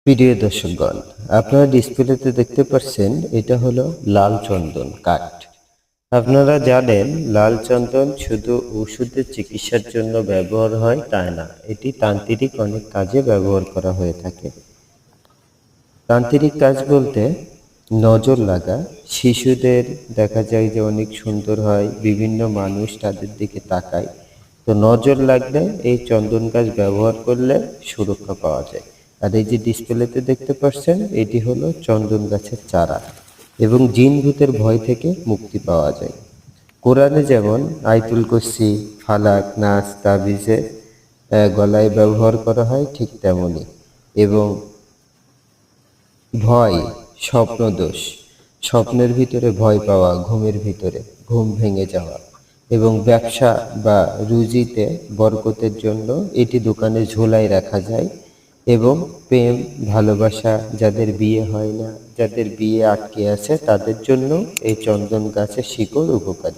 প্রিয় দর্শকগণ, আপনারা ডিসপ্লেতে দেখতে পাচ্ছেন এটা হলো লাল চন্দন কাঠ। আপনারা জানেন লাল চন্দন শুধু ওষুধের চিকিৎসার জন্য ব্যবহার হয় তাই না, এটি তান্ত্রিক অনেক কাজে ব্যবহার করা হয়ে থাকে। তান্ত্রিক কাজ বলতে নজর লাগা, শিশুদের দেখা যায় যে অনেক সুন্দর হয়, বিভিন্ন মানুষ তাদের দিকে তাকায়, তো নজর লাগলে এই চন্দন গাছ ব্যবহার করলে সুরক্ষা পাওয়া যায়। আর এই যে ডিসপ্লেতে দেখতে পাচ্ছেন এটি হলো চন্দন গাছের চারা, এবং জিন ভূতের ভয় থেকে মুক্তি পাওয়া যায়। কোরআনে যেমন আয়াতুল কুরসি, ফালাক, নাস, তাবিজে গলায় ব্যবহার করা হয়, ঠিক তেমনই। এবং ভয়, স্বপ্নদোষ, স্বপ্নের ভিতরে ভয় পাওয়া, ঘুমের ভিতরে ঘুম ভেঙে যাওয়া, এবং ব্যবসা বা রুজিতে বরকতের জন্য এটি দোকানে ঝোলায় রাখা যায়। এবং প্রেম, ভালোবাসা, যাদের বিয়ে হয় না, যাদের বিয়ে আটকে আছে, তাদের জন্য এই চন্দন গাছের শিকড় উপকারী।